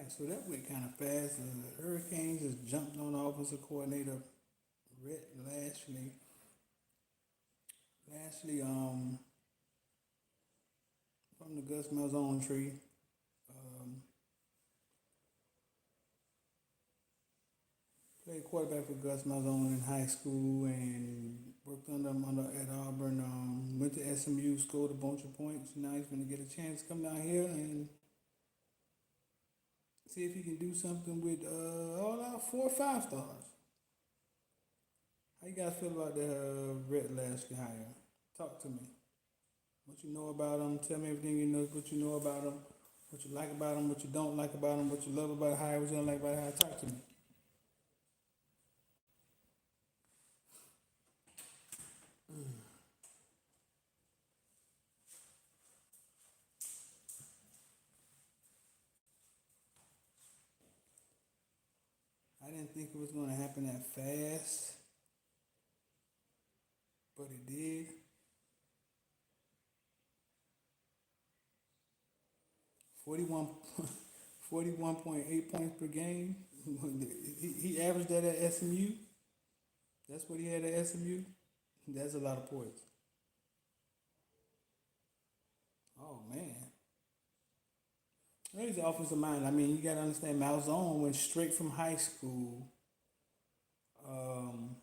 So that went kind of fast. The Hurricanes just jumped on the offensive coordinator, Rhett Lashlee. Lastly, from the Gus Malzahn tree, um, played quarterback for Gus Malzahn in high school and worked under him at Auburn. Went to SMU, scored a bunch of points. Now he's going to get a chance to come down here and see if he can do something with all our 4 or 5 stars. How you guys feel about the Rhett Lashlee hire? Talk to me. What you know about him? Tell me everything you know. What you know about him? What you like about him? What you don't like about him? What you love about hire? What you don't like about hire? Talk to me. I didn't think it was going to happen that fast, but it did. 41, 41.8 points per game. He averaged that at SMU. That's what he had at SMU. That's a lot of points. Oh man, he's the offensive mind. I mean, you got to understand. Malzone went straight from high school um,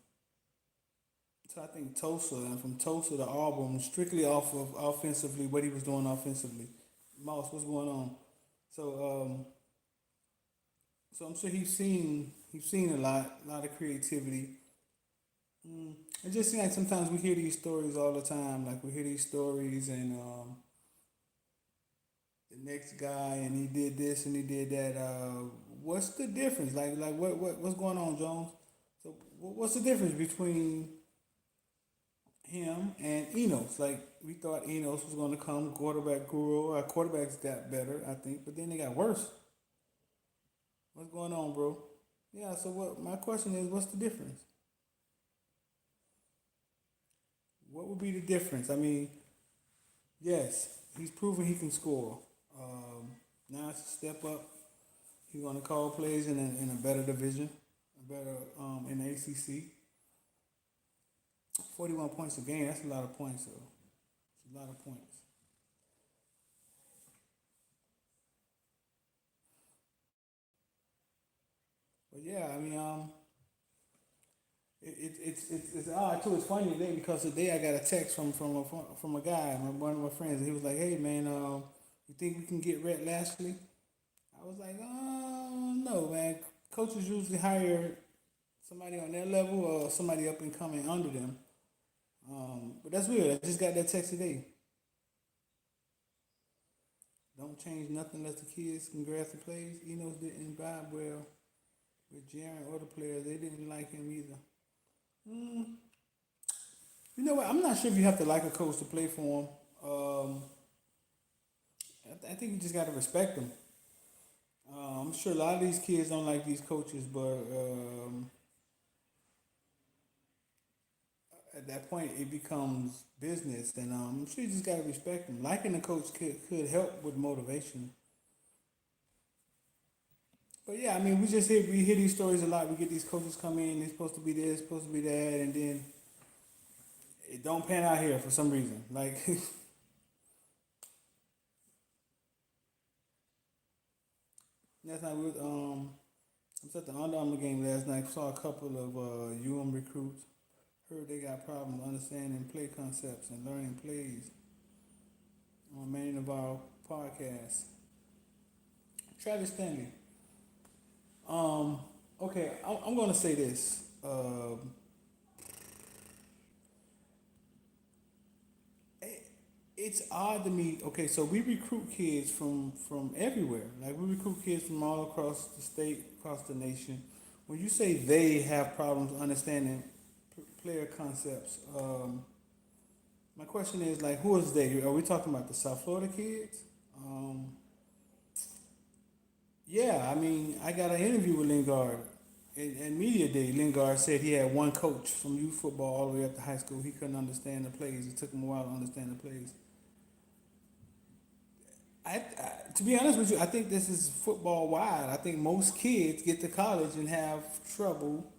to I think Tulsa, and from Tulsa to Auburn, strictly off of offensively what he was doing offensively. Moss, what's going on? So, so I'm sure he's seen a lot of creativity. It just seems like sometimes we hear these stories all the time. Like we hear these stories, and the next guy, and he did this and he did that. What's the difference? Like what's going on, Jones? So what's the difference between him and Enos? Like we thought Enos was going to come, quarterback guru. Our quarterbacks got better, I think, but then they got worse. What's going on, bro? Yeah. So what? My question is, what's the difference? What would be the difference? I mean, yes, he's proven he can score. Now it's a step up. He's going to call plays in a better division, a better in the ACC. 41 points a game. That's a lot of points, though. It's a lot of points. But yeah, I mean, it's odd too. It's funny today because today I got a text from a guy, one of my friends, and he was like, "Hey man, you think we can get Rhett Lashlee?" I was like, "Oh no, man. Coaches usually hire somebody on their level or somebody up and coming under them." But that's weird. I just got that text today. Don't change nothing unless the kids can grasp the plays. Enos didn't vibe well with Jaren or the players. They didn't like him either. Mm, you know what? I'm not sure if you have to like a coach to play for him. I think you just got to respect them. I'm sure a lot of these kids don't like these coaches, but at that point it becomes business, and I'm sure you just got to respect them. Liking the coach could help with motivation. But yeah, I mean, we hear these stories a lot. We get these coaches come in, they're supposed to be this, supposed to be that, and then it don't pan out here for some reason. Like last night I was at the Under Armour game last night. Saw a couple of recruits. Heard they got problems understanding play concepts and learning plays on many of our podcasts. Travis Stanley. Um, okay, I'm gonna say this. It's odd to me. Okay, so we recruit kids from everywhere. Like we recruit kids from all across the state, across the nation. When you say they have problems understanding player concepts, my question is like, who is they? Are we talking about the South Florida kids? Um, yeah, I mean, I got an interview with Lingard. At Media Day, Lingard said he had one coach from youth football all the way up to high school. He couldn't understand the plays. It took him a while to understand the plays. To be honest with you, I think this is football wide. I think most kids get to college and have trouble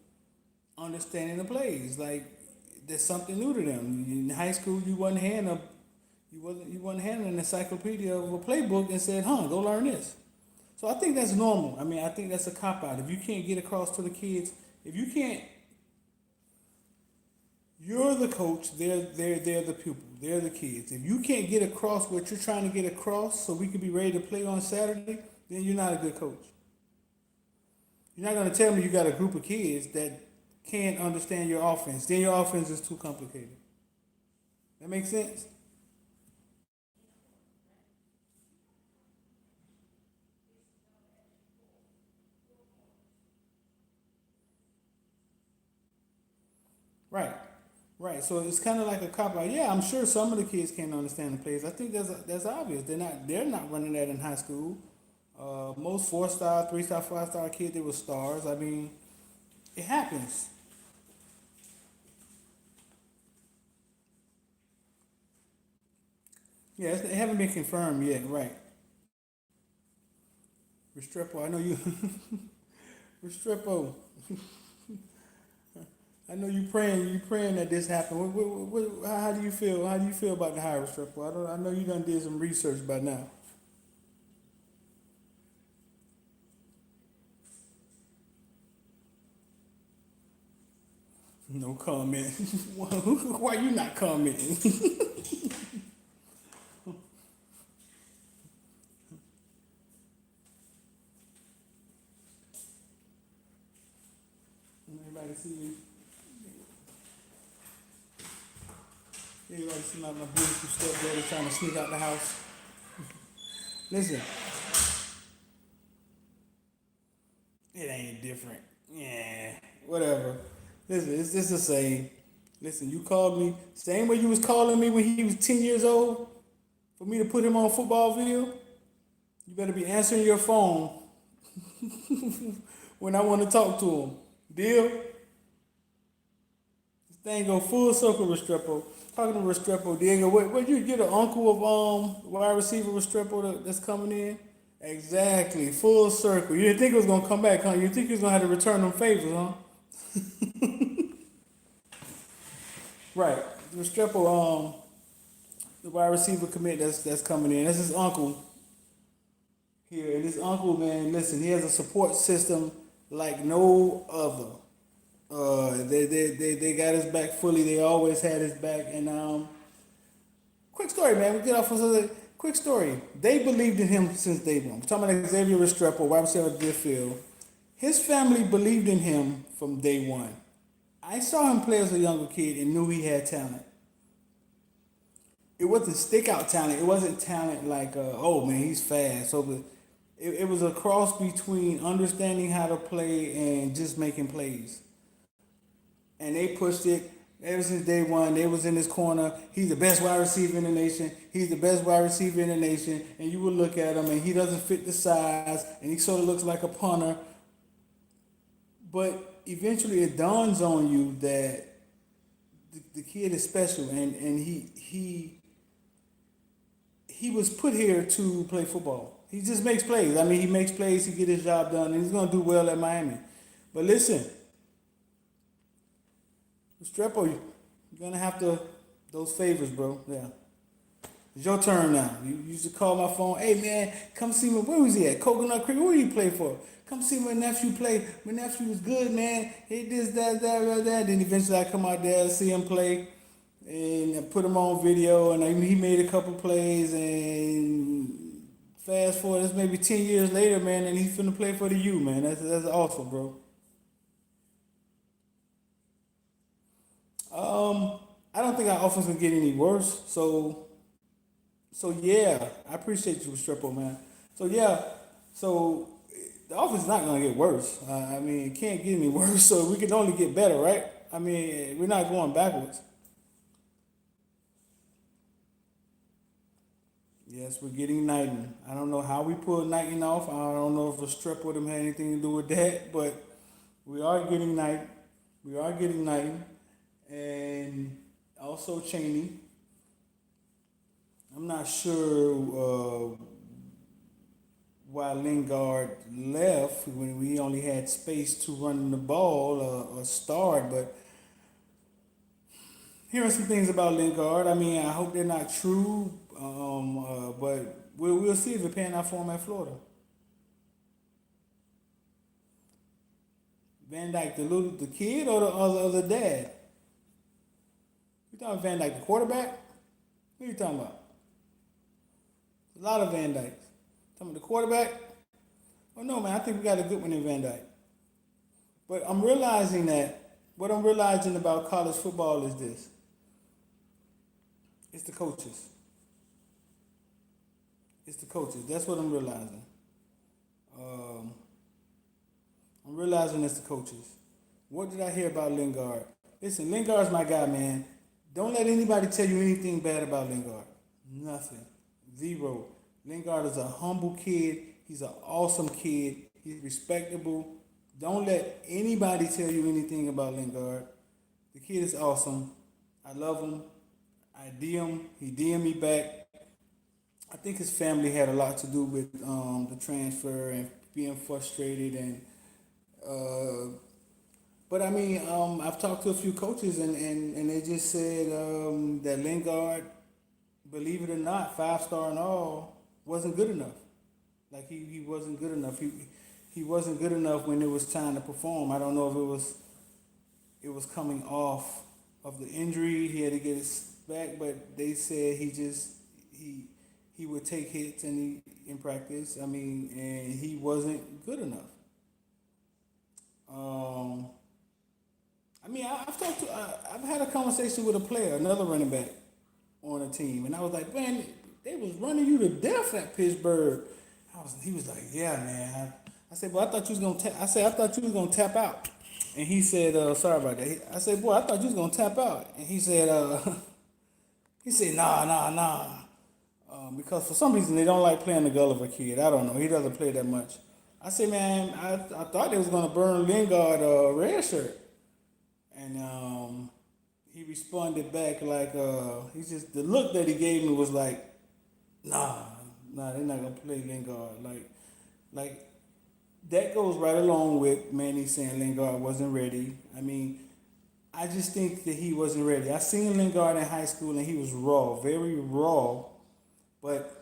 understanding the plays. Like there's something new to them. In high school, you wasn't handing an encyclopedia of a playbook and said, "Huh, go learn this." So I think that's normal. I mean, I think that's a cop out. If you can't get across to the kids, if you can't, you're the coach. They're the pupil. They're the kids. If you can't get across what you're trying to get across, so we can be ready to play on Saturday, then you're not a good coach. You're not going to tell me you got a group of kids that can't understand your offense. Then your offense is too complicated. That makes sense. Right. Right. So it's kind of like a cop out. Yeah, I'm sure some of the kids can't understand the plays. I think that's obvious. They're not running that in high school. Most 4 star, 3 star, 5 star kids they were stars. I mean, it happens. Yeah, it haven't been confirmed yet. Right. Restrepo, I know you. Restrepo, I know you praying that this happened. How do you feel? How do you feel about the hire, Restrepo? I know you done did some research by now. No comment. Why you not commenting? Everybody see you. Everybody see my beautiful stepdaughter trying to sneak out the house. Listen, it ain't different. Yeah, whatever. Listen, it's just the same. Listen, you called me same way you was calling me when he was 10 years old for me to put him on Footballville. You better be answering your phone when I want to talk to him. Deal? This thing go full circle, Restrepo. Talking to Restrepo, Diego. What you get an uncle of wide receiver Restrepo that's coming in? Exactly, full circle. You didn't think it was gonna come back, huh? You think he was gonna have to return them favors, huh? Right. Restrepo, the wide receiver commit that's coming in. That's his uncle here, and his uncle, man. Listen, he has a support system like no other. They got his back fully. They always had his back. And quick story, man. We get off of something. Quick story. They believed in him since day one. We're talking about Xavier Restrepo, wide receiver at Deerfield. His family believed in him from day one. I saw him play as a younger kid and knew he had talent. It wasn't stick out talent. It wasn't talent like, oh man, he's fast. So it was a cross between understanding how to play and just making plays. And they pushed it ever since day one. They was in his corner. He's the best wide receiver in the nation. He's the best wide receiver in the nation. And you would look at him, and he doesn't fit the size, and he sort of looks like a punter. But eventually, it dawns on you that the kid is special, and he was put here to play football. He just makes plays. I mean, he makes plays. He get his job done, and he's gonna do well at Miami. But listen, Strepo, you're gonna have to those favors, bro. Yeah, it's your turn now. You used to call my phone. Hey man, come see me. Where was he at? Coconut Creek. Where you play for? Come see my nephew play. My nephew was good, man. He this, that. Then eventually I come out there, see him play, and I put him on video, and he made a couple plays. And fast forward, it's maybe 10 years later, man, and he's finna play for the U, man. That's awesome, bro. I don't think our offense can get any worse. So yeah, I appreciate you, Strippo, man. So yeah, so the offense is not gonna get worse. I mean, it can't get any worse. So we can only get better, right? I mean, we're not going backwards. Yes, we're getting Knighton. I don't know how we pulled Knighton off. I don't know if the strip with him had anything to do with that, but we are getting Knighton. We are getting Knighton, and also Cheney. I'm not sure why Lingard left when we only had space to run the ball or start. But hearing some things about Lingard, I mean, I hope they're not true, but we'll see if it pan out for him at Florida. Van Dyke, the kid or the dad? You talking Van Dyke, the quarterback? What are you talking about? A lot of Van Dykes. Talking about the quarterback? Oh no, man, I think we got a good one in Van Dyke. But I'm realizing that what I'm realizing about college football is this: it's the coaches. It's the coaches. That's what I'm realizing. Um, I'm realizing it's the coaches. What did I hear about Lingard? Listen, Lingard's my guy, man. Don't let anybody tell you anything bad about Lingard. Nothing. Zero. Lingard is a humble kid. He's an awesome kid. He's respectable. Don't let anybody tell you anything about Lingard. The kid is awesome. I love him. I DM. He DM me back. I think his family had a lot to do with the transfer and being frustrated uh, but I mean, I've talked to a few coaches and they just said that Lingard, believe it or not, 5-star and all, wasn't good enough. Like he wasn't good enough. He wasn't good enough when it was time to perform. I don't know if it was coming off of the injury. He had to get his back, but they said he would take hits in practice. I mean, and he wasn't good enough. Um, I mean, I've had a conversation with a player, another running back on a team, and I was like, man, they was running you to death at Pittsburgh. He was like, yeah, man. I said, well, I thought you was gonna. I thought you was gonna tap out, and he said, sorry about that. I said, boy, I thought you was gonna tap out, and he said, nah. Because for some reason they don't like playing the Gulliver kid. I don't know. He doesn't play that much. I said, man, I thought they was gonna burn Lingard red shirt. And he responded back like he's just the look that he gave me was like, nah, they're not gonna play Lingard. Like that goes right along with Manny saying Lingard wasn't ready. I mean, I just think that he wasn't ready. I seen Lingard in high school and he was raw, very raw, but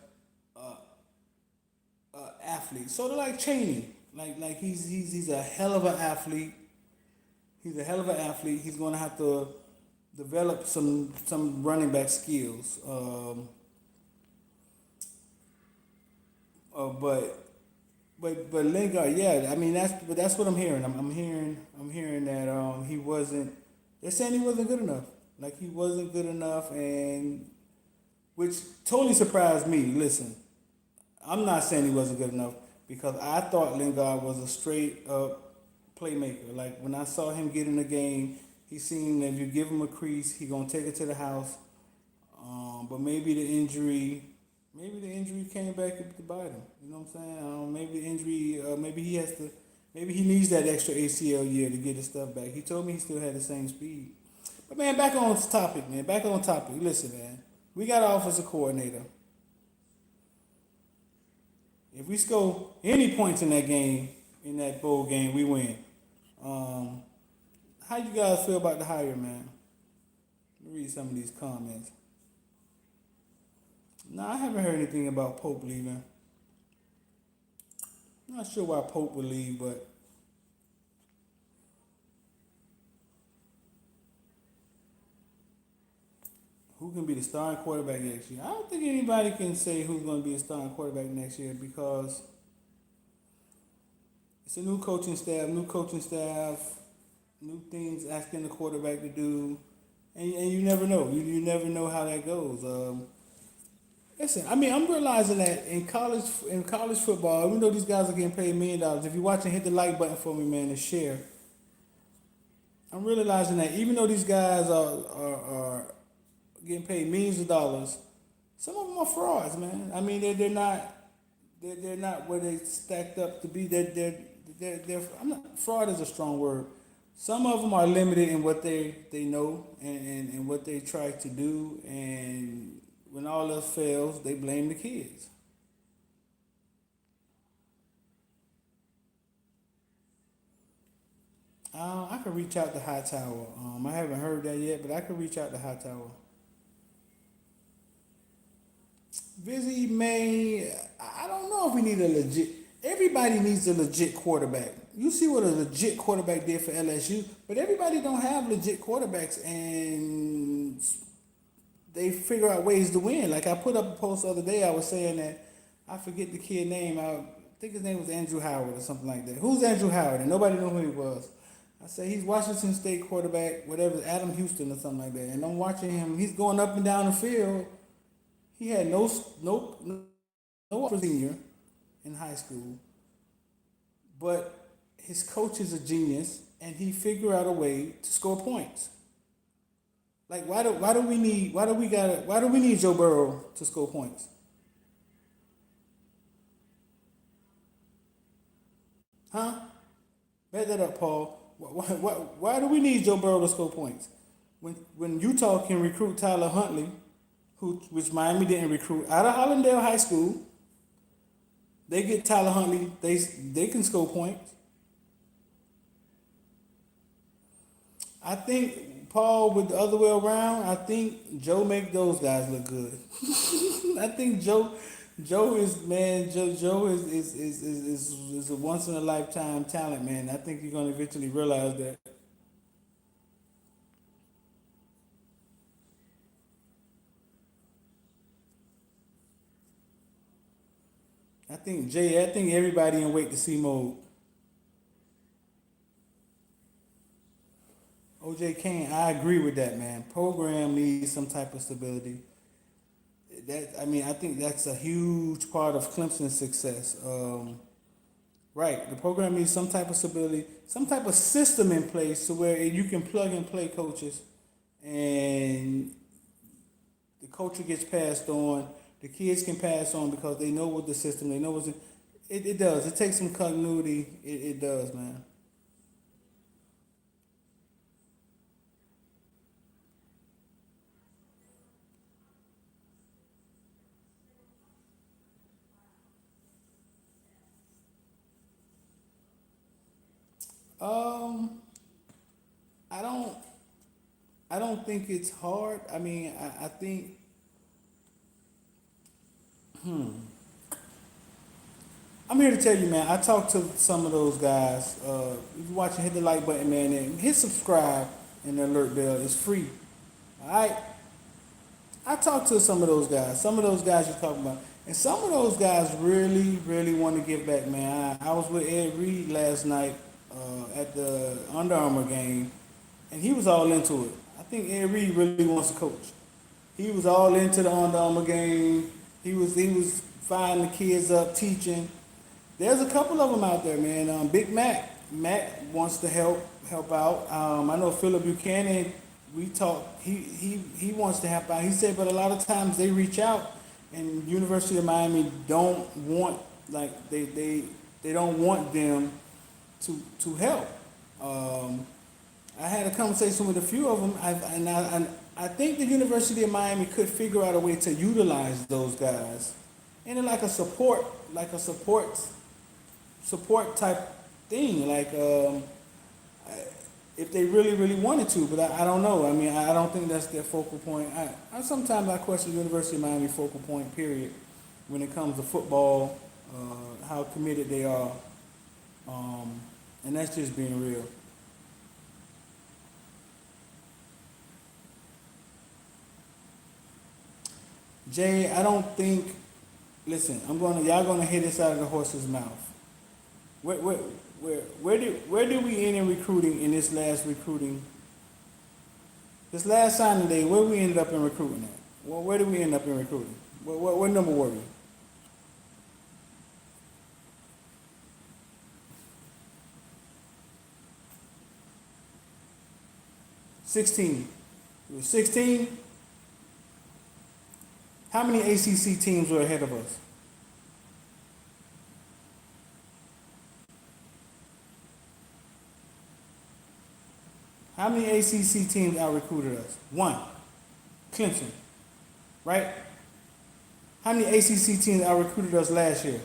athlete. Sort of like Cheney. Like he's a hell of an athlete. He's a hell of an athlete. He's going to have to develop some running back skills. But Lingard, yeah. I mean that's what I'm hearing. I'm hearing that he wasn't. They're saying he wasn't good enough. Like he wasn't good enough, and which totally surprised me. Listen, I'm not saying he wasn't good enough because I thought Lingard was a straight up playmaker. Like when I saw him get in the game, he seemed that if you give him a crease, he gonna take it to the house. But maybe the injury came back to bite him. You know what I'm saying? Maybe the injury, maybe he needs that extra ACL year to get his stuff back. He told me he still had the same speed. But man, back on topic, man. Back on topic. Listen, man. We got an offensive coordinator. If we score any points in that game, in that bowl game, we win. How you guys feel about the hire, man? Let me read some of these comments. No, I haven't heard anything about Pope leaving. I'm not sure why Pope would leave, but who can be the starting quarterback next year? I don't think anybody can say who's going to be a starting quarterback next year because it's a new coaching staff, new things asking the quarterback to do, and you never know. You never know how that goes. Listen, I mean, I'm realizing that in college football, even though these guys are getting paid $1 million, if you're watching, hit the like button for me, man, and share. I'm realizing that even though these guys are getting paid millions of dollars, some of them are frauds, man. I mean, they're not where they stacked up to be. I'm not, fraud is a strong word. Some of them are limited in what they know and what they try to do, and when all else fails, they blame the kids. I could reach out to Hightower. I haven't heard that yet, but I could reach out to Hightower. Vizzy May, I don't know if we need a legit. Everybody needs a legit quarterback. You see what a legit quarterback did for LSU, but everybody don't have legit quarterbacks, and they figure out ways to win. Like I put up a post the other day, I was saying that I forget the kid name. I think his name was Andrew Howard or something like that. Who's Andrew Howard? And nobody knew who he was. I say he's Washington State quarterback, whatever, Adam Houston or something like that. And I'm watching him. He's going up and down the field. He had no senior in high school, but his coach is a genius, and he figured out a way to score points. Like why do we need Joe Burrow to score points? Huh? Back that up, Paul. Why do we need Joe Burrow to score points? When Utah can recruit Tyler Huntley, which Miami didn't recruit out of Hollandale High School, they get Tyler Huntley. They can score points. I think Paul with the other way around. I think Joe make those guys look good. I think Joe is man. Joe is a once in a lifetime talent, man. I think you're gonna eventually realize that. I think everybody in wait to see mode. OJ Kane, I agree with that, man. Program needs some type of stability. I think that's a huge part of Clemson's success. Right, the program needs some type of stability, some type of system in place to where you can plug and play coaches, and the culture gets passed on. The kids can pass on because they know what the system. They know what's it does. It takes some continuity. It does, man. Um, I don't. I don't think it's hard. I mean, I think I'm here to tell you, man. I talked to some of those guys. If you're watching, hit the like button, man, and hit subscribe and the alert bell. It's free. All right. I talked to some of those guys. Some of those guys you're talking about, and some of those guys really, really want to give back, man. I was with Ed Reed last night at the Under Armour game, and he was all into it. I think Ed Reed really wants to coach. He was all into the Under Armour game. He was firing the kids up, teaching. There's a couple of them out there, man. Big Mac wants to help out. I know Philip Buchanan. We talked. He wants to help out. He said, but a lot of times they reach out, and University of Miami don't want they don't want them to help. I had a conversation with a few of them, I think the University of Miami could figure out a way to utilize those guys, and like a support type thing, like if they really really wanted to, but I don't know. I mean, I don't think that's their focal point. Sometimes I question University of Miami focal point period when it comes to football, how committed they are, and that's just being real. Jay, I don't think. Listen, y'all gonna hit this out of the horse's mouth. Where where where do we end in recruiting in this last recruiting? This last signing day, where we ended up in recruiting at? Well, where did we end up in recruiting? What number were we? 16. We were 16. How many ACC teams were ahead of us? How many ACC teams out recruited us? One. Clemson, right? How many ACC teams out recruited us last year?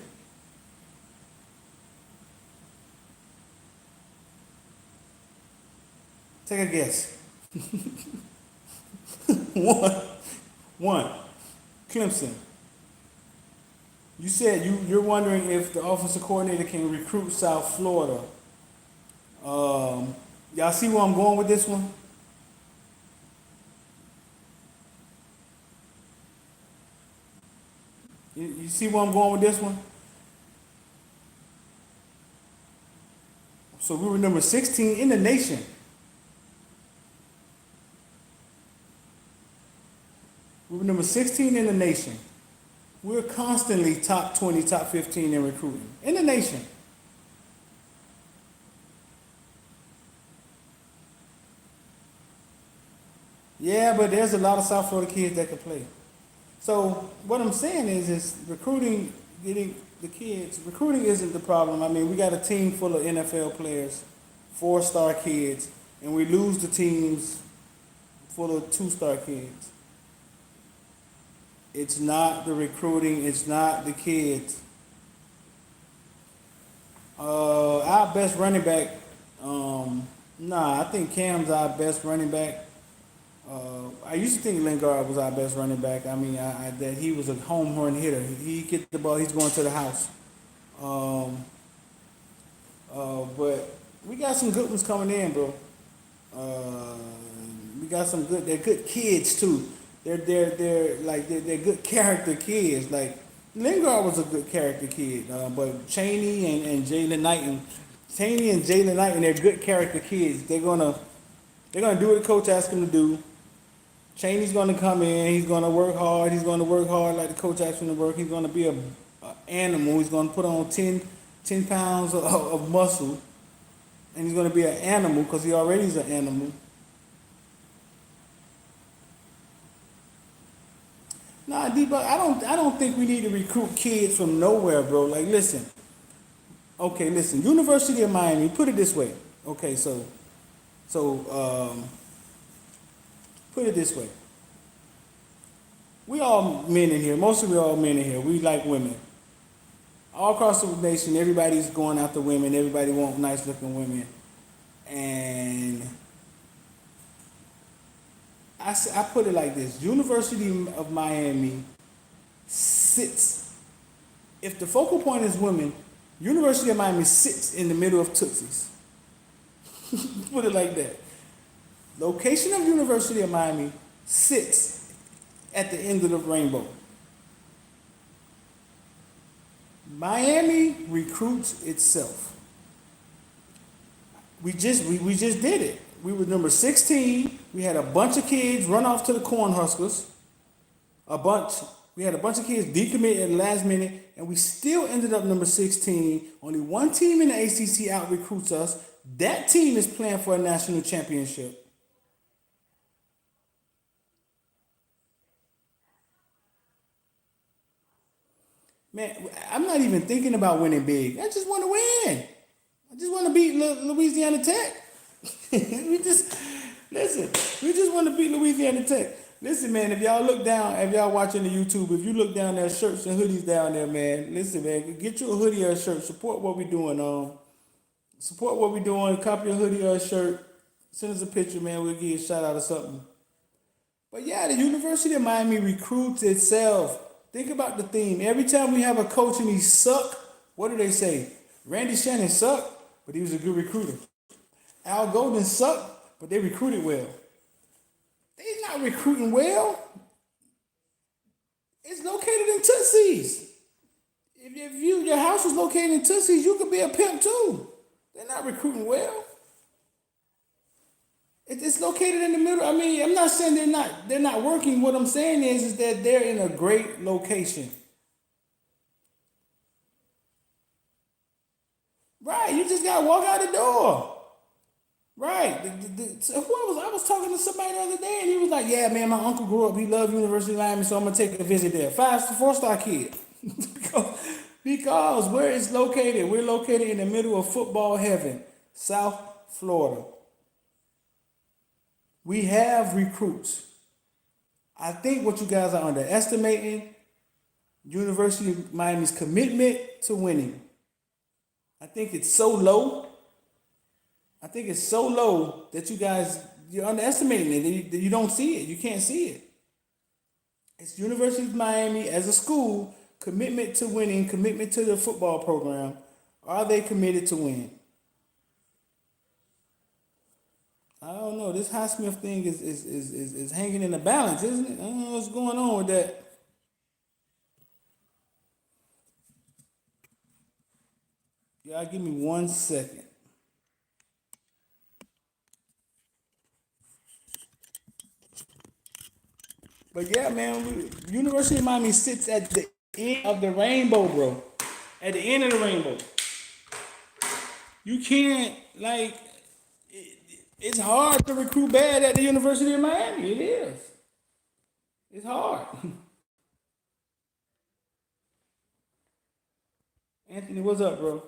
Take a guess. One. One. Clemson. You said you're wondering if the offensive coordinator can recruit South Florida. Y'all see where I'm going with this one? You see where I'm going with this one? So we were number 16 in the nation. We were number 16 in the nation. We're constantly top 20, top 15 in recruiting in the nation. Yeah, but there's a lot of South Florida kids that can play. So what I'm saying is recruiting, getting the kids. Recruiting isn't the problem. I mean, we got a team full of NFL players, 4-star kids, and we lose the teams full of 2-star kids. It's not the recruiting. It's not the kids. Our best running back. I think Cam's our best running back. I used to think Lingard was our best running back. I mean, that he was a home run hitter. He get the ball, he's going to the house. But we got some good ones coming in, bro. We got some good. They're good kids too. They're good character kids. Like Lingard was a good character kid, but Cheney and Jalen Knighton, they're good character kids. They're gonna do what the coach asks them to do. Cheney's gonna come in. He's gonna work hard. He's gonna work hard like the coach asks him to work. He's gonna be a animal. He's gonna put on 10 pounds of muscle, and he's gonna be an animal because he already is an animal. Nah, D-Buck, I don't think we need to recruit kids from nowhere, bro. Like, listen. Okay, listen. University of Miami. Put it this way. Okay, so put it this way. We all men in here. Mostly we all men in here. We like women. All across the nation, everybody's going after women. Everybody wants nice looking women. And I put it like this. University of Miami sits, if the focal point is women, University of Miami sits in the middle of Tootsie's. Put it like that. Location of University of Miami sits at the end of the rainbow. Miami recruits itself. We just did it. We were number 16. We had a bunch of kids run off to the Cornhuskers. We had a bunch of kids decommit at the last minute, and we still ended up number 16. Only one team in the ACC out recruits us. That team is playing for a national championship. Man, I'm not even thinking about winning big. I just want to win. I just want to beat Louisiana Tech. We just want to beat Louisiana Tech. Listen, man, if y'all watching the YouTube, if you look down there, shirts and hoodies down there, man, listen, man, get you a hoodie or a shirt. Support what we're doing. Copy a hoodie or a shirt. Send us a picture, man. We'll give you a shout out or something. But yeah, the University of Miami recruits itself. Think about the theme. Every time we have a coach and he suck, what do they say? Randy Shannon sucked, but he was a good recruiter. Al Golden sucked, but they recruited well. They're not recruiting well. It's located in Tootsie's. If your house was located in Tootsie's, you could be a pimp too. They're not recruiting well. It's located in the middle. I mean, I'm not saying they're not working. What I'm saying is that they're in a great location. Right, you just gotta walk out the door. Right. I was talking to somebody the other day, and he was like, "Yeah, man, my uncle grew up. He loved University of Miami, so I'm gonna take a visit there. 4-star kid, because where it's located, we're located in the middle of football heaven, South Florida. We have recruits. I think what you guys are underestimating, University of Miami's commitment to winning. I think it's so low. I think it's so low that you're underestimating it. That you don't see it. You can't see it. It's University of Miami as a school commitment to winning, commitment to the football program. Are they committed to win? I don't know. This Highsmith thing is hanging in the balance, isn't it? I don't know what's going on with that. Y'all give me 1 second. But yeah, man, University of Miami sits at the end of the rainbow, bro. At the end of the rainbow. You can't, like, it's hard to recruit bad at the University of Miami. It is. It's hard. Anthony, what's up, bro?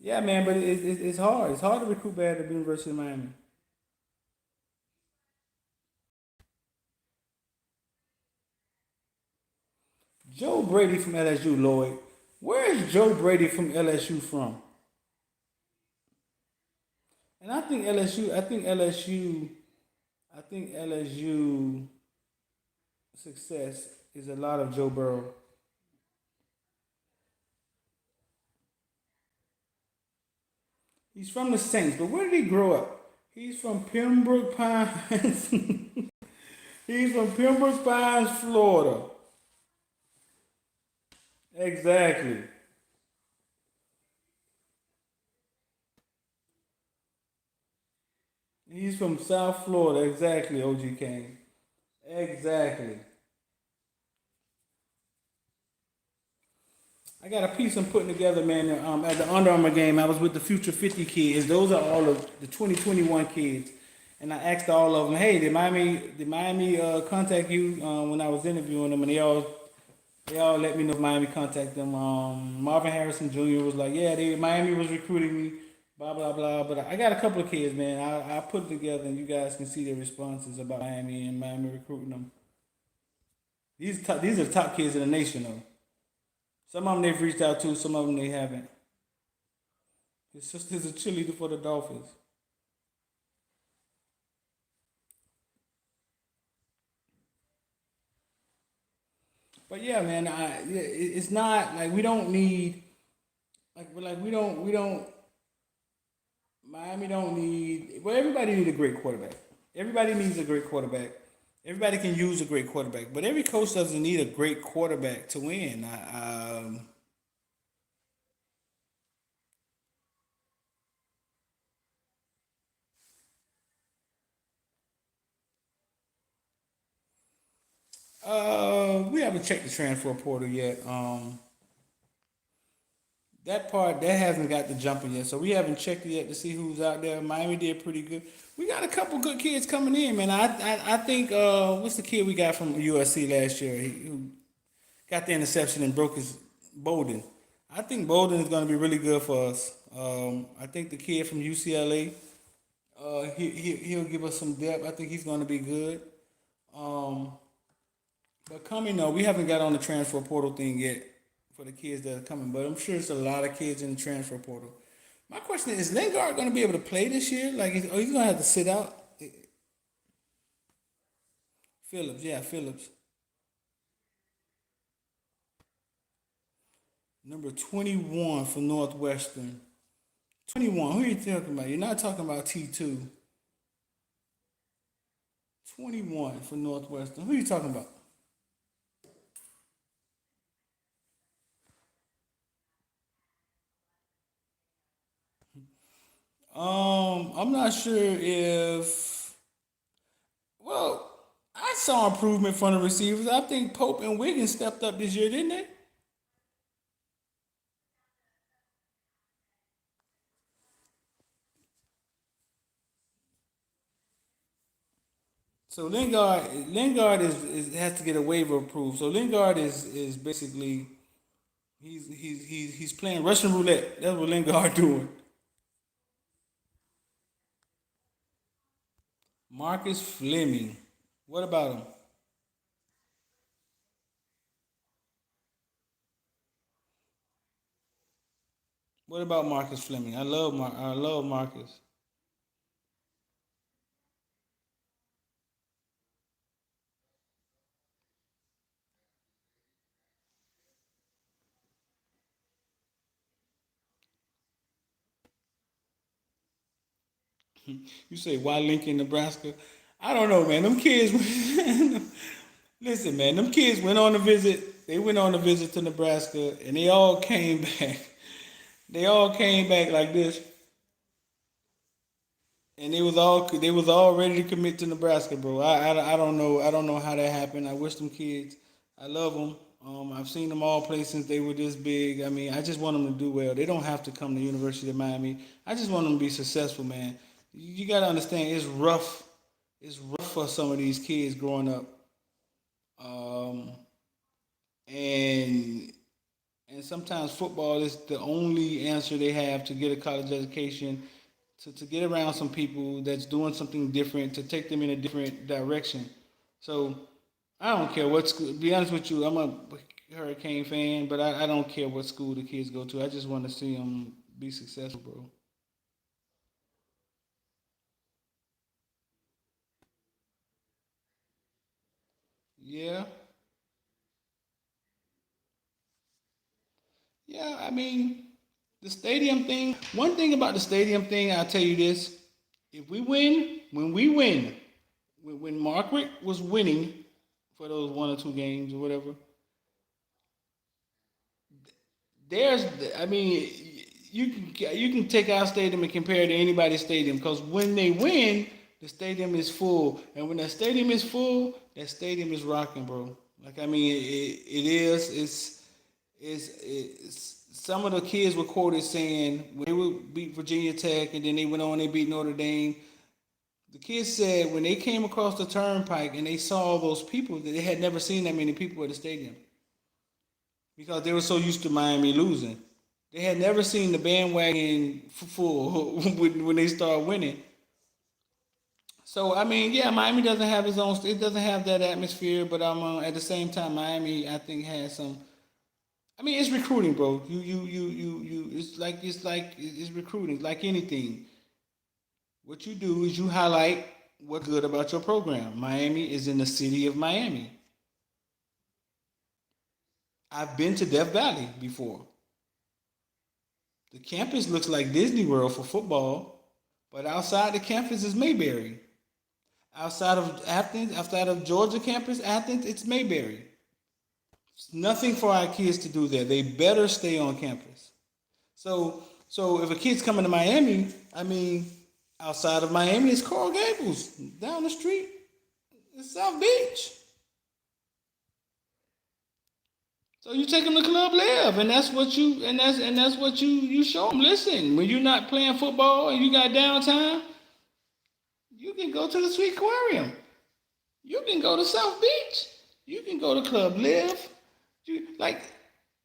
Yeah, man, but it's hard. It's hard to recruit bad at the University of Miami. Joe Brady from LSU, Lloyd. Where is Joe Brady from LSU from? And I think LSU success is a lot of Joe Burrow. He's from the Saints, but where did he grow up? He's from Pembroke Pines. He's from Pembroke Pines, Florida. Exactly. He's from South Florida. Exactly, OG Kane. Exactly. I got a piece I'm putting together, man. At the Under Armour game, I was with the Future 50 kids. Those are all of the 2021 kids, and I asked all of them, "Hey, did Miami contact you when I was interviewing them?" And they all let me know Miami contacted them. Marvin Harrison Jr. was like, "Yeah, Miami was recruiting me." Blah blah blah. But I got a couple of kids, man. I put it together, and you guys can see their responses about Miami and Miami recruiting them. These are the top kids in the nation, though. Some of them they've reached out to, some of them they haven't. His sister's a cheerleader for the Dolphins. But yeah, man, it's not like we don't need like we don't Miami don't need well everybody needs a great quarterback. Everybody needs a great quarterback. Everybody can use a great quarterback, but every coach doesn't need a great quarterback to win. We haven't checked the transfer portal yet. That part that hasn't got the jumping yet, so we haven't checked it yet to see who's out there. Miami did pretty good. We got a couple good kids coming in, man. I think what's the kid we got from USC last year? Who got the interception and broke his Bolden. I think Bolden is going to be really good for us. I think the kid from UCLA, he'll give us some depth. I think he's going to be good. Um, but coming though, we haven't got on the transfer portal thing yet for the kids that are coming, but I'm sure it's a lot of kids in the transfer portal. My question is Lingard going to be able to play this year? Like, he's going to have to sit out? Phillips, yeah, Phillips. Number 21 for Northwestern. 21, who are you talking about? You're not talking about T2. 21 for Northwestern. Who are you talking about? I'm not sure if. Well, I saw improvement from the receivers. I think Pope and Wiggins stepped up this year, didn't they? So Lingard is has to get a waiver approved. So Lingard is basically he's playing Russian roulette. That's what Lingard doing. Marcus Fleming. What about him? What about Marcus Fleming? I love Marcus. You say why Lincoln, Nebraska? I don't know, man. Them kids. Listen, man. Them kids went on a visit. They went on a visit to Nebraska, and they all came back. They all came back like this, and they was all ready to commit to Nebraska, bro. I don't know. I don't know how that happened. I wish them kids. I love them. I've seen them all play since they were this big. I mean, I just want them to do well. They don't have to come to University of Miami. I just want them to be successful, man. You got to understand, it's rough. It's rough for some of these kids growing up, um, and and sometimes football is the only answer they have to get a college education, to get around some people that's doing something different, to take them in a different direction. So I don't care what school. To be honest with you, I'm a Hurricane fan, but I don't care what school the kids go to. I just want to see them be successful, bro. Yeah, yeah. I mean, the stadium thing. One thing about the stadium thing, I'll tell you this: if we win, when we win, when Margaret was winning for those 1 or 2 games or whatever, there's, I mean, you can take our stadium and compare it to anybody's stadium because when they win, the stadium is full, and when that stadium is full, that stadium is rocking, bro. Like I mean, it is. It's some of the kids were quoted saying when they would beat Virginia Tech and then they went on they beat Notre Dame. The kids said when they came across the turnpike and they saw all those people that they had never seen that many people at the stadium because they were so used to Miami losing. They had never seen the bandwagon full when they start winning. So I mean, yeah, Miami doesn't have its own. It doesn't have that atmosphere, but at the same time, Miami I think has some. I mean, it's recruiting, bro. It's recruiting, like anything. What you do is you highlight what's good about your program. Miami is in the city of Miami. I've been to Death Valley before. The campus looks like Disney World for football, but outside the campus is Mayberry. Outside of Athens, outside of Georgia campus, Athens, it's Mayberry. It's nothing for our kids to do there. They better stay on campus. So if a kid's coming to Miami, I mean, outside of Miami, it's Coral Gables. Down the street, it's South Beach. So you take them to Club Live, and that's what you show them. Listen, when you're not playing football and you got downtime, you can go to the Sweet Aquarium. You can go to South Beach. You can go to Club Live. Like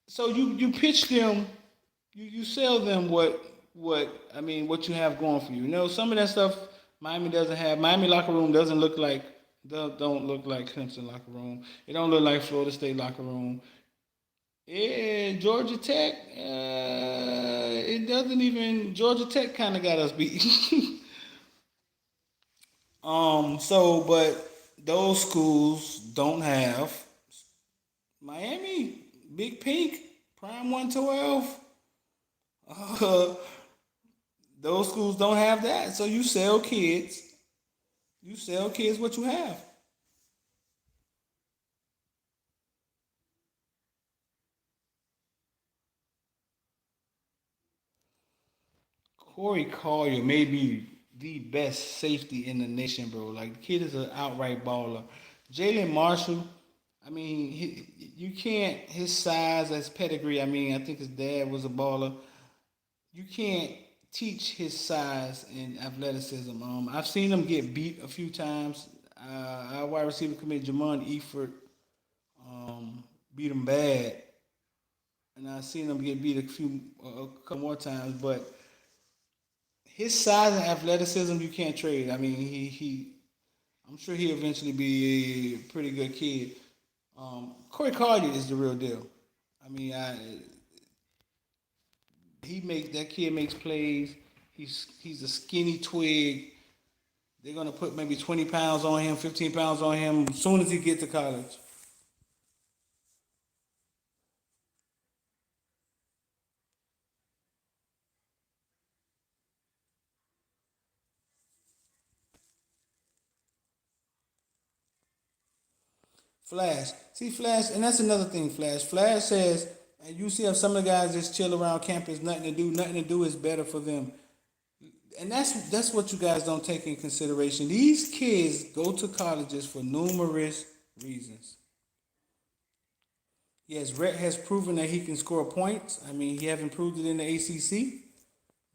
so you pitch them, you sell them what I mean what you have going for you. You know some of that stuff Miami doesn't have. Miami locker room doesn't look like don't look like Clemson locker room. It don't look like Florida State locker room. Yeah, Georgia Tech. It doesn't even. Georgia Tech kind of got us beat. But those schools don't have Miami, Big Pink, Prime 112. Uh, those schools don't have that. So you sell kids. You sell kids what you have. Corey Collier may be the best safety in the nation, bro. Like the kid is an outright baller. Jalen Marshall, I mean, you can't his size, his pedigree. I mean, I think his dad was a baller. You can't teach his size and athleticism. I've seen him get beat a few times. Our wide receiver commit Jamon Eford beat him bad, and I've seen him get beat a couple more times. But his size and athleticism you can't trade. I mean, I'm sure he'll eventually be a pretty good kid. Corey Carter is the real deal. I mean, That kid makes plays. He's a skinny twig. They're gonna put maybe 20 pounds on him, 15 pounds on him as soon as he gets to college. Flash. See, Flash, and that's another thing, Flash. Flash says, and you see how some of the guys just chill around campus, nothing to do. Nothing to do is better for them. And that's what you guys don't take in consideration. These kids go to colleges for numerous reasons. Yes, Rhett has proven that he can score points. I mean, he haven't proved it in the ACC,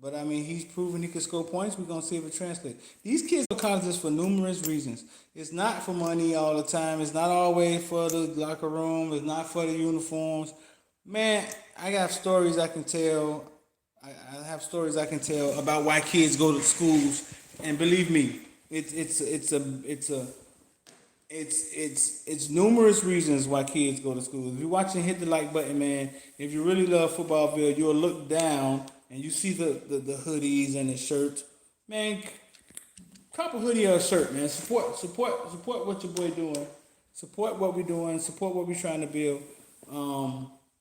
but I mean, he's proven he can score points. We're gonna see if it translates. These kids go to colleges for numerous reasons. It's not for money all the time. It's not always for the locker room. It's not for the uniforms. Man, I got stories I can tell. I have stories I can tell about why kids go to schools, and believe me, it's numerous reasons why kids go to school. If you're watching, hit the like button, man. If you really love Footballville, you'll look down and you see the hoodies and the shirts. Man, cop a hoodie or a shirt, man. Support what your boy doing. Support what we doing. Support what we trying to build.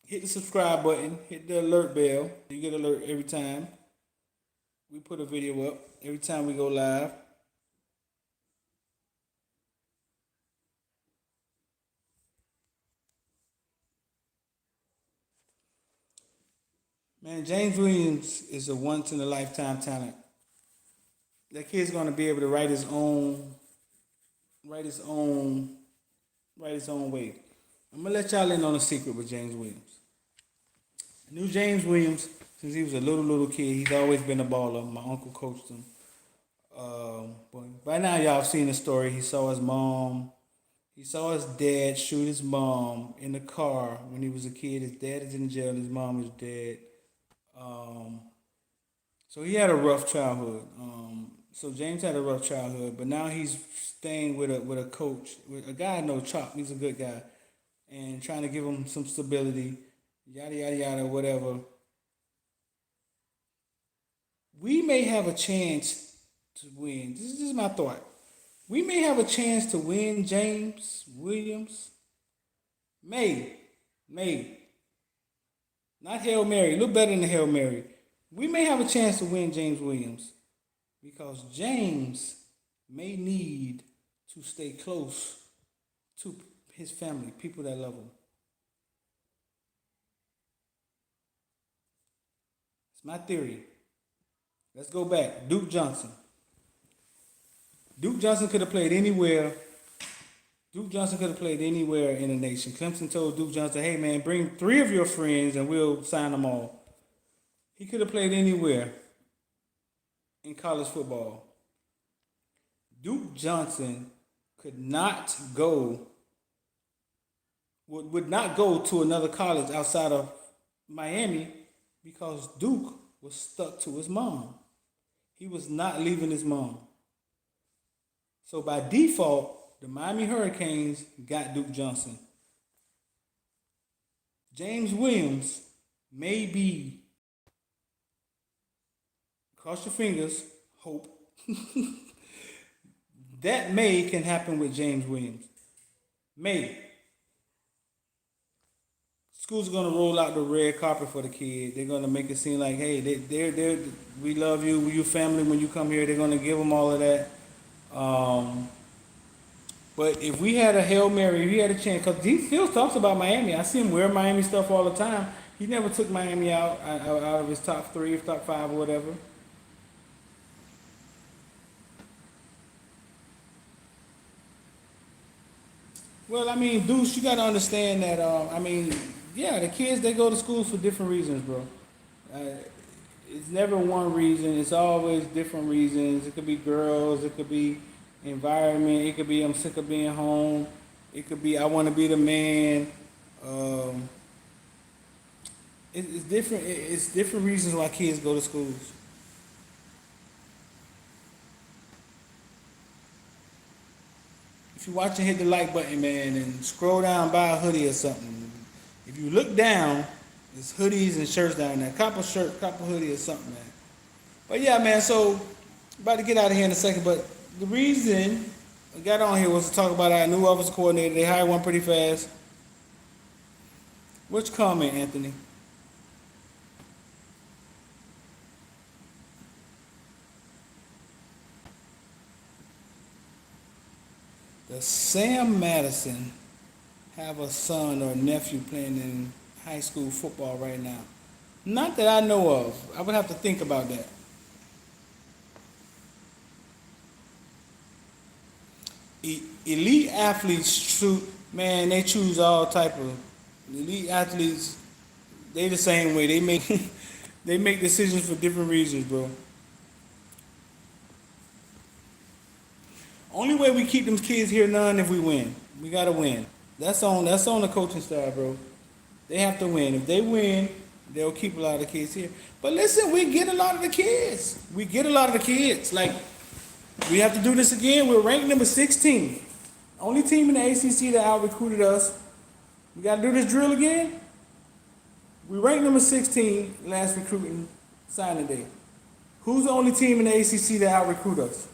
Hit the subscribe button. Hit the alert bell. You get alert every time we put a video up. Every time we go live. Man, James Williams is a once in a lifetime talent. That kid's gonna be able to write his own, write his own way. I'm gonna let y'all in on a secret with James Williams. I knew James Williams since he was a little kid. He's always been a baller. My uncle coached him. But by now y'all have seen the story. He saw his mom. He saw his dad shoot his mom in the car when he was a kid. His dad is in jail. His mom is dead. So he had a rough childhood. So James had a rough childhood, but now he's staying with a coach, with a guy no chop. He's a good guy, and trying to give him some stability. Yada yada yada, whatever. We may have a chance to win. This is my thought. We may have a chance to win James Williams. May. Not Hail Mary. A little better than the Hail Mary. We may have a chance to win James Williams because James may need to stay close to his family, people that love him. It's my theory. Let's go back. Duke Johnson. Duke Johnson could have played anywhere. Duke Johnson could have played anywhere in the nation. Clemson told Duke Johnson, hey man, bring 3 of your friends and we'll sign them all. He could have played anywhere in college football. Duke Johnson would not go to another college outside of Miami because Duke was stuck to his mom. He was not leaving his mom. So by default, the Miami Hurricanes got Duke Johnson. James Williams may be, cross your fingers, hope, that may can happen with James Williams. May. School's gonna roll out the red carpet for the kid. They're gonna make it seem like, hey, we love you, we your family when you come here. They're gonna give them all of that. But if we had a Hail Mary, if he had a chance, because he still talks about Miami. I see him wear Miami stuff all the time. He never took Miami out of his top 3, top 5, or whatever. Well, I mean, Deuce, you got to understand that, yeah, the kids, they go to school for different reasons, bro. Uh, it's never one reason. It's always different reasons. It could be girls. It could be environment. It could be I'm sick of being home. It could be I want to be the man. It's different. It's different reasons why kids go to schools. If you're watching, hit the like button, man, and scroll down, buy a hoodie or something. If you look down, There's hoodies and shirts down there. Couple shirt, couple hoodie or something, man. But yeah, man. So about to get out of here in a second. But the reason I got on here was to talk about our new office coordinator. They hired one pretty fast. What's your comment, Anthony? Does Sam Madison have a son or nephew playing in high school football right now? Not that I know of. I would have to think about that. Elite athletes, man, they choose all type of elite athletes. They the same way. They make they make decisions for different reasons, bro. Only way we keep them kids here, none, if we win. We gotta win. That's on the coaching staff, bro. They have to win. If they win, they'll keep a lot of the kids here. But listen, we get a lot of the kids. We get a lot of the kids. Like, we have to do this again. We're ranked number 16. Only team in the ACC that out recruited us. We got to do this drill again. We ranked number 16 last recruiting signing day. Who's the only team in the ACC that out recruit us?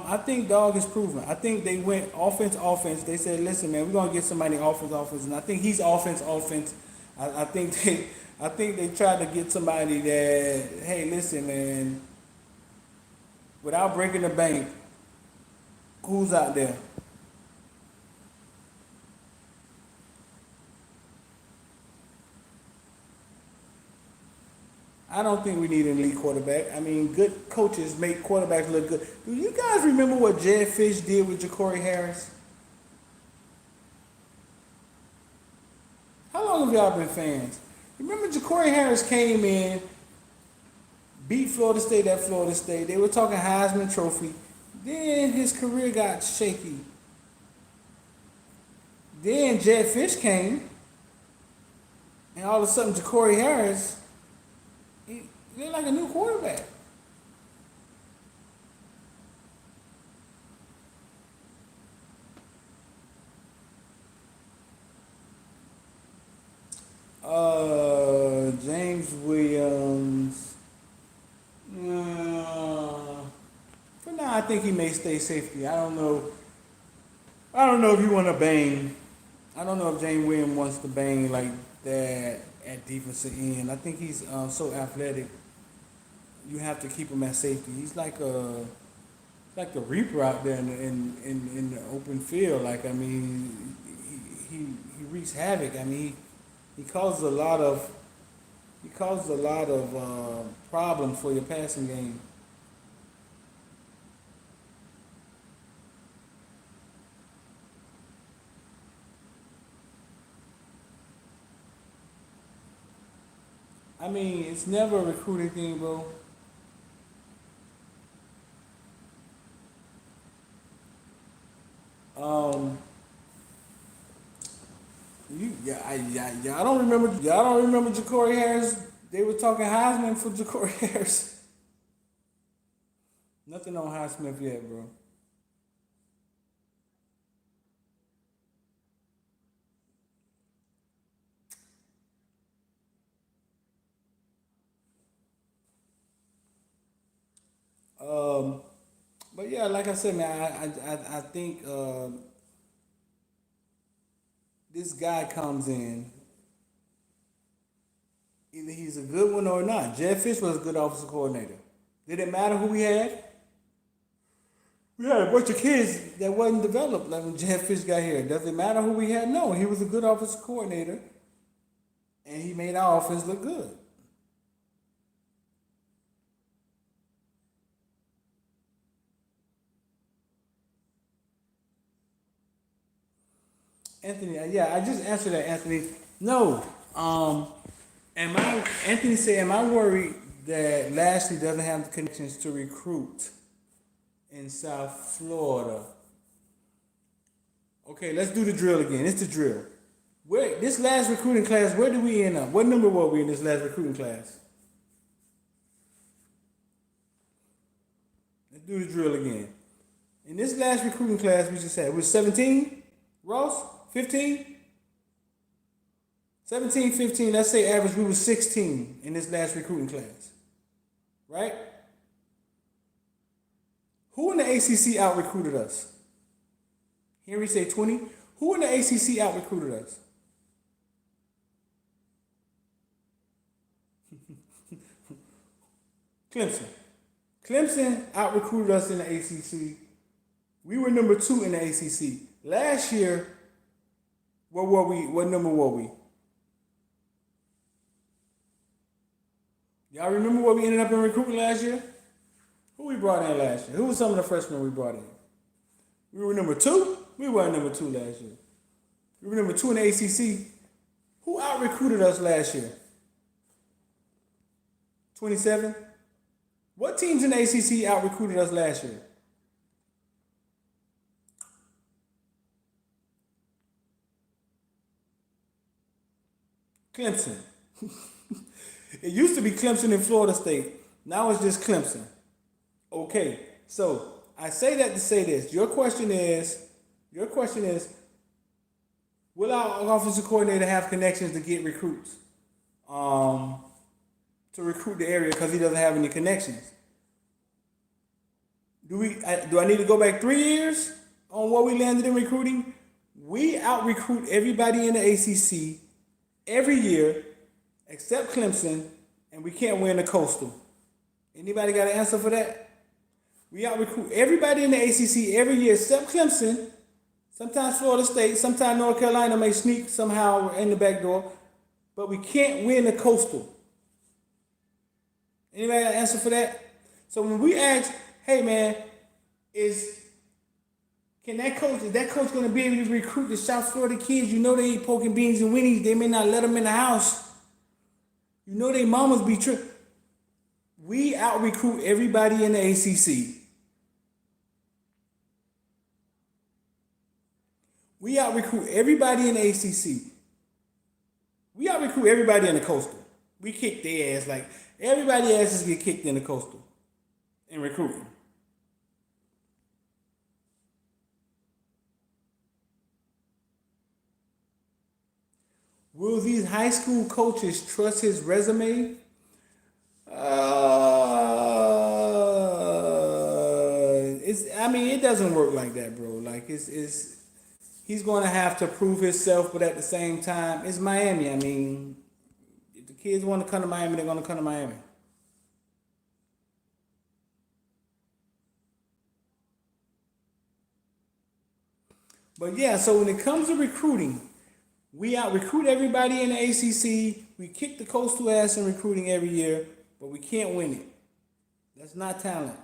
I think Dog is proven. I think they went offense. They said, listen, man, we're gonna get somebody offense, and I think he's offense. I think they tried to get somebody that, hey, listen, man, without breaking the bank, who's out there? I don't think we need an elite quarterback. I mean, good coaches make quarterbacks look good. Do you guys remember what Jed Fish did with Ja'Cory Harris? How long have y'all been fans? Remember Ja'Cory Harris came in, beat Florida State at Florida State. They were talking Heisman Trophy. Then his career got shaky. Then Jed Fish came, and all of a sudden Ja'Cory Harris, he looked like a new quarterback. James Williams. For now, I think he may stay safety. I don't know. I don't know if you want to bang. I don't know if James Williams wants to bang like that at defensive end. I think he's so athletic. You have to keep him at safety. He's like a reaper out there in the open field. Like, I mean, he wreaks havoc. I mean, he causes a lot of problems for your passing game. I mean, it's never a recruiting thing, bro. Um, y'all don't remember Ja'Cory Harris. They were talking Heisman for Ja'Cory Harris. Nothing on Highsmith yet, bro. Um, but yeah, like I said, man, I think this guy comes in. Either he's a good one or not. Jeff Fish was a good offensive coordinator. Did it matter who we had? We had a bunch of kids that wasn't developed like when Jeff Fish got here. Does it matter who we had? No, he was a good offensive coordinator, and he made our offense look good. Anthony, yeah, I just answered that, Anthony. No, Anthony said, am I worried that Lashley doesn't have the connections to recruit in South Florida? Okay, let's do the drill again. It's the drill. Where this last recruiting class, where did we end up? What number were we in this last recruiting class? Let's do the drill again. In this last recruiting class we just had, was 17, Ross? 15? 17, 15, let's say average, we were 16 in this last recruiting class. Right? Who in the ACC out recruited us? Henry say 20. Who in the ACC out recruited us? Clemson. Clemson out recruited us in the ACC. We were number 2 in the ACC. Last year, what were we? What number were we? Y'all remember what we ended up in recruiting last year? Who we brought in last year? Who was some of the freshmen we brought in? We were number 2? We weren't number 2 last year. We were number 2 in the ACC. Who out recruited us last year? 27? What teams in the ACC out recruited us last year? Clemson. It used to be Clemson and Florida State. Now it's just Clemson. Okay, so I say that to say this. Your question is, will our offensive coordinator have connections to get recruits? To recruit the area because he doesn't have any connections. Do I need to go back 3 years on what we landed in recruiting? We out recruit everybody in the ACC every year except Clemson, and we can't win the Coastal. Anybody got an answer for that? We out recruit everybody in the ACC every year except Clemson. Sometimes Florida State, sometimes North Carolina may sneak somehow in the back door, but we can't win the Coastal. Anybody got an answer for that? So when we ask, hey man, is that coach going to be able to recruit the South Florida kids? You know they eat poking beans and winnies. They may not let them in the house. You know they mamas be tripping. We out recruit everybody in the ACC. We out recruit everybody in the ACC. We out recruit everybody in the Coastal. We kick their ass like everybody asses get kicked in the Coastal in recruiting. Will these high school coaches trust his resume? It doesn't work like that, bro. Like he's going to have to prove himself, but at the same time, it's Miami. If the kids want to come to Miami, they're going to come to Miami. But yeah, so when it comes to recruiting, we out recruit everybody in the ACC. We kick the Coastal ass in recruiting every year, but we can't win it. That's not talent.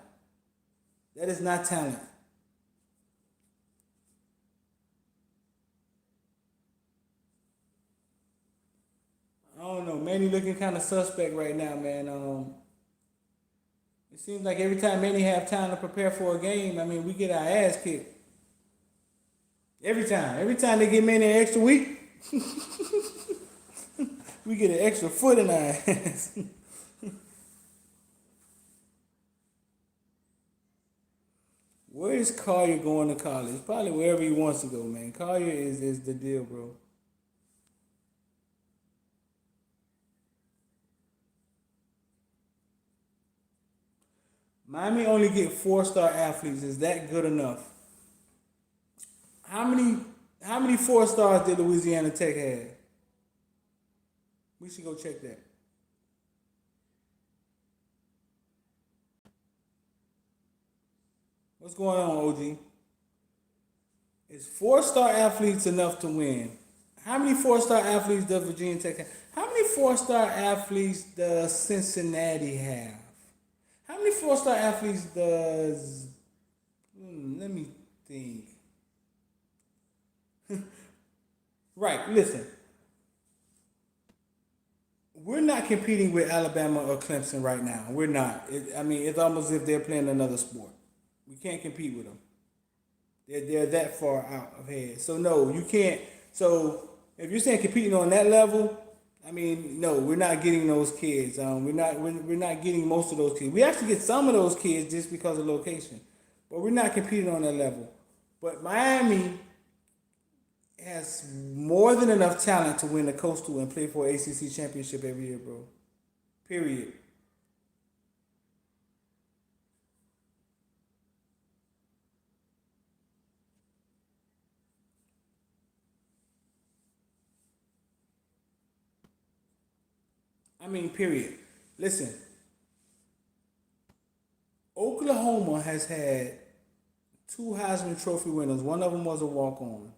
That is not talent. I don't know. Manny looking kind of suspect right now, man. It seems like every time Manny have time to prepare for a game, we get our ass kicked. Every time they give Manny an extra week, we get an extra foot in our ass. Where is Collier going to college? Probably wherever he wants to go, man. Collier is the deal, bro. Miami only get 4-star athletes. Is that good enough? How many 4-stars did Louisiana Tech have? We should go check that. What's going on, OG? Is 4-star athletes enough to win? How many 4-star athletes does Virginia Tech have? How many 4-star athletes does Cincinnati have? How many 4-star athletes does... let me think. Right, listen. We're not competing with Alabama or Clemson right now. We're not. It's almost as if they're playing another sport. We can't compete with them. They're that far out ahead. So no, you can't. So if you're saying competing on that level, no, we're not getting those kids. We're not getting most of those kids. We actually get some of those kids just because of location. but we're not competing on that level. But Miami has more than enough talent to win the Coastal and play for ACC championship every year, bro. Period. I mean, period. Listen, Oklahoma has had two Heisman Trophy winners. One of them was a walk on.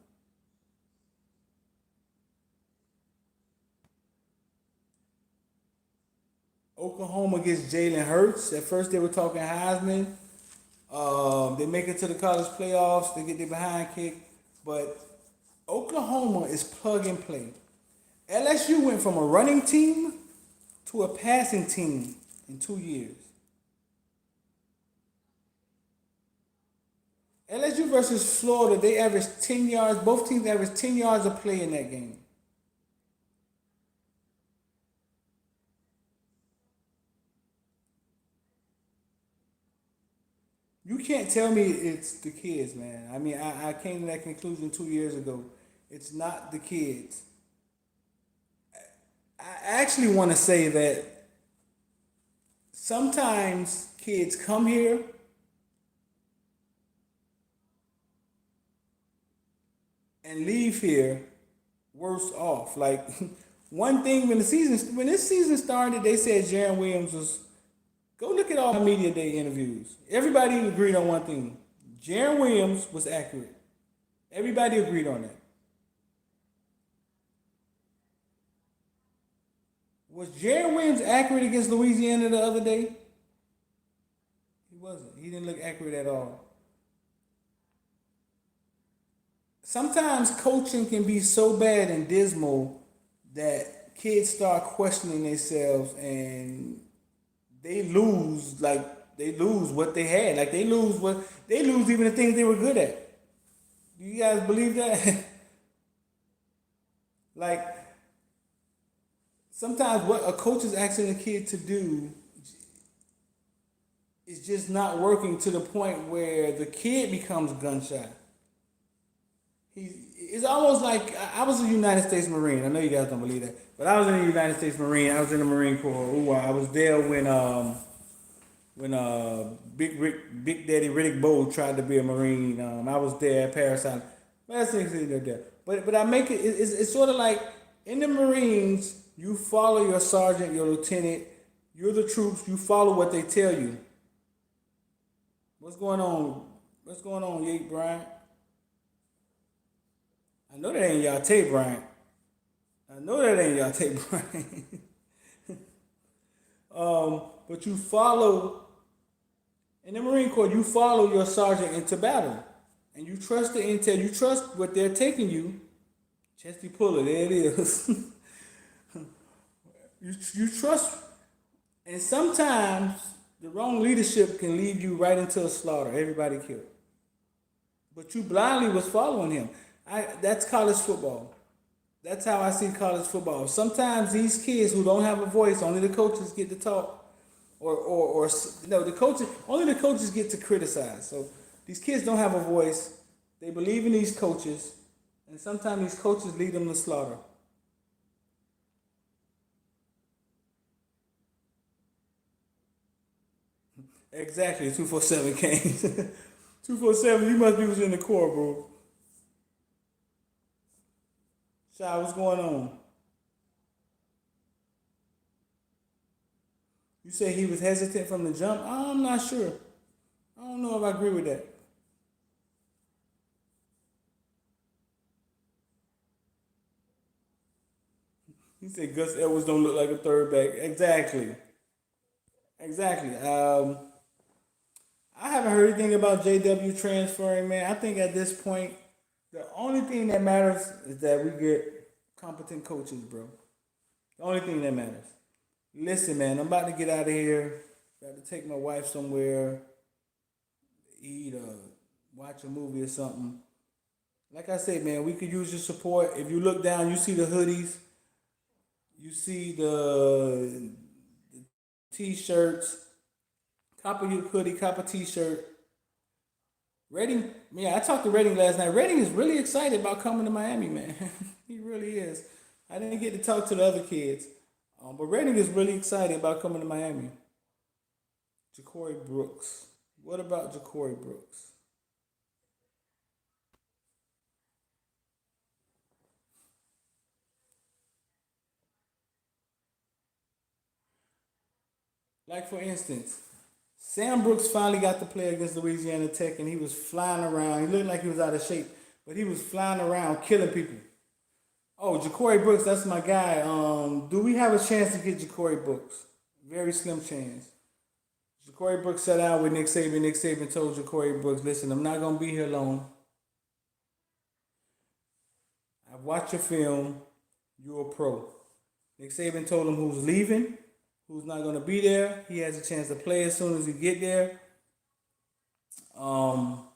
Oklahoma gets Jalen Hurts. At first, they were talking Heisman. They make it to the college playoffs. They get their behind kicked. But Oklahoma is plug and play. LSU went from a running team to a passing team in 2 years. LSU versus Florida, they averaged 10 yards. Both teams averaged 10 yards a play in that game. You can't tell me it's the kids, man. I mean, I came to that conclusion 2 years ago. It's not the kids. I actually want to say that sometimes kids come here and leave here worse off. Like one thing when this season started, they said Jaron Williams was. Go look at all the media day interviews. Everybody agreed on one thing: Jaron Williams was accurate. Everybody agreed on that. Was Jaron Williams accurate against Louisiana the other day? He wasn't. He didn't look accurate at all. Sometimes coaching can be so bad and dismal that kids start questioning themselves and they lose what they had. Like they lose even the things they were good at. Do you guys believe that? Like sometimes what a coach is asking a kid to do is just not working to the point where the kid becomes gun shy. It's almost like I was a United States Marine. I know you guys don't believe that, but I was in the United States Marine. I was in the Marine Corps. Ooh, I was there when Big Daddy Riddick Bowe tried to be a Marine. I was there at Paris Island. But that's neither there. But I make it. It's sort of like in the Marines, you follow your sergeant, your lieutenant. You're the troops. You follow what they tell you. What's going on? What's going on, Yate Bryant? I know that ain't y'all tape, Bryant. I know that ain't y'all tape, Bryant. But you follow in the Marine Corps. You follow your sergeant into battle, and you trust the intel. You trust what they're taking you. Chesty Puller, there it is. you trust, and sometimes the wrong leadership can lead you right into a slaughter. Everybody killed, but you blindly was following him. That's college football. That's how I see college football. Sometimes these kids who don't have a voice, only the coaches get to talk, or no, the coaches only the coaches get to criticize. So these kids don't have a voice. They believe in these coaches, and sometimes these coaches lead them to slaughter. Exactly, 247 Kings. 247, you must be was in the Corps, bro. Shy, what's going on? You say he was hesitant from the jump? I'm not sure. I don't know if I agree with that. He said Gus Edwards don't look like a third back. Exactly. Exactly. I haven't heard anything about JW transferring, man. I think at this point, the only thing that matters is that we get competent coaches, bro. The only thing that matters. Listen, man, I'm about to get out of here. Got to take my wife somewhere, eat or watch a movie or something. Like I said, man, we could use your support. If you look down, you see the hoodies, you see the t-shirts, copper your hoodie, copper t-shirt. Redding, yeah, I talked to Redding last night. Redding is really excited about coming to Miami, man. He really is. I didn't get to talk to the other kids, but Redding is really excited about coming to Miami. Ja'Cory Brooks. What about Ja'Cory Brooks? Like for instance, Sam Brooks finally got to play against Louisiana Tech, and he was flying around. He looked like he was out of shape, but he was flying around killing people. Oh, Ja'Cory Brooks, that's my guy. Do we have a chance to get Ja'Cory Brooks? Very slim chance. Ja'Cory Brooks sat down with Nick Saban. Nick Saban told Ja'Cory Brooks, "Listen, I'm not gonna be here long. I've watched your film. You're a pro." Nick Saban told him who's leaving, who's not gonna be there. He has a chance to play as soon as he get there. Um,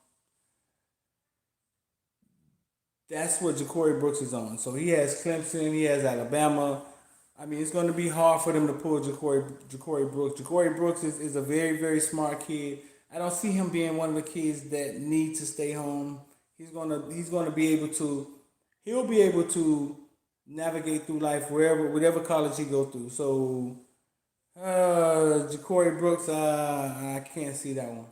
that's what Ja'Cory Brooks is on. So he has Clemson, he has Alabama. I mean, it's going to be hard for them to pull Ja'Cory Brooks. Ja'Cory Brooks is a very smart kid. I don't see him being one of the kids that need to stay home. He's gonna be able to he'll be able to navigate through life wherever whatever college he go through. So Ja'Cory Brooks, I can't see that one.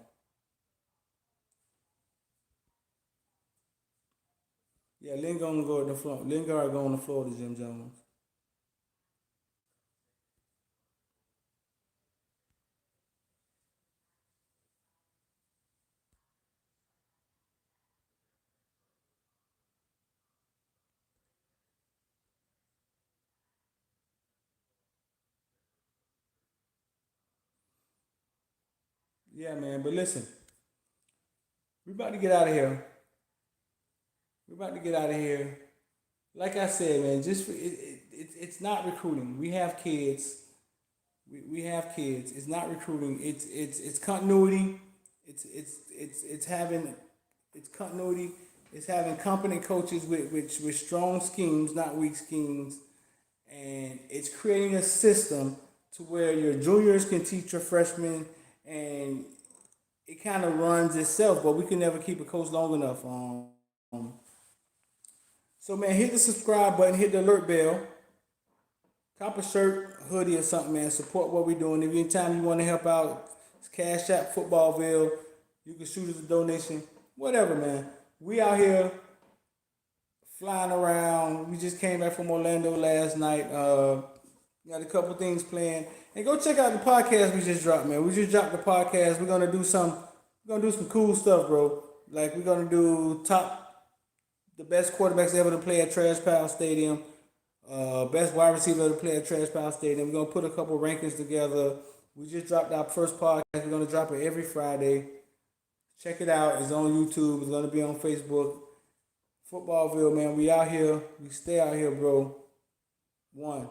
Yeah, Lingard going to Florida, Jim Jones. Yeah, man. But listen, we about to get out of here. We're about to get out of here. Like I said, man, it's not recruiting. We have kids. We have kids. It's not recruiting. It's continuity. It's having it's continuity. It's having competent coaches with strong schemes, not weak schemes, and it's creating a system to where your juniors can teach your freshmen, and it kind of runs itself. But we can never keep a coach long enough. So man, hit the subscribe button, hit the alert bell, cop a shirt, hoodie, or something, man. Support what we're doing. If anytime you want to help out, it's Cash App, Footballville. You can shoot us a donation, whatever, man. We out here flying around. We just came back from Orlando last night. Got a couple things planned. And go check out the podcast we just dropped, man. We just dropped the podcast. We're gonna do some cool stuff, bro. Like we're gonna do the best quarterbacks ever to play at Trash Pal Stadium. Best wide receiver to play at Trash Pal Stadium. We're gonna put a couple rankings together. We just dropped our first podcast. We're gonna drop it every Friday. Check it out. It's on YouTube. It's gonna be on Facebook. Footballville, man. We out here. We stay out here, bro. One.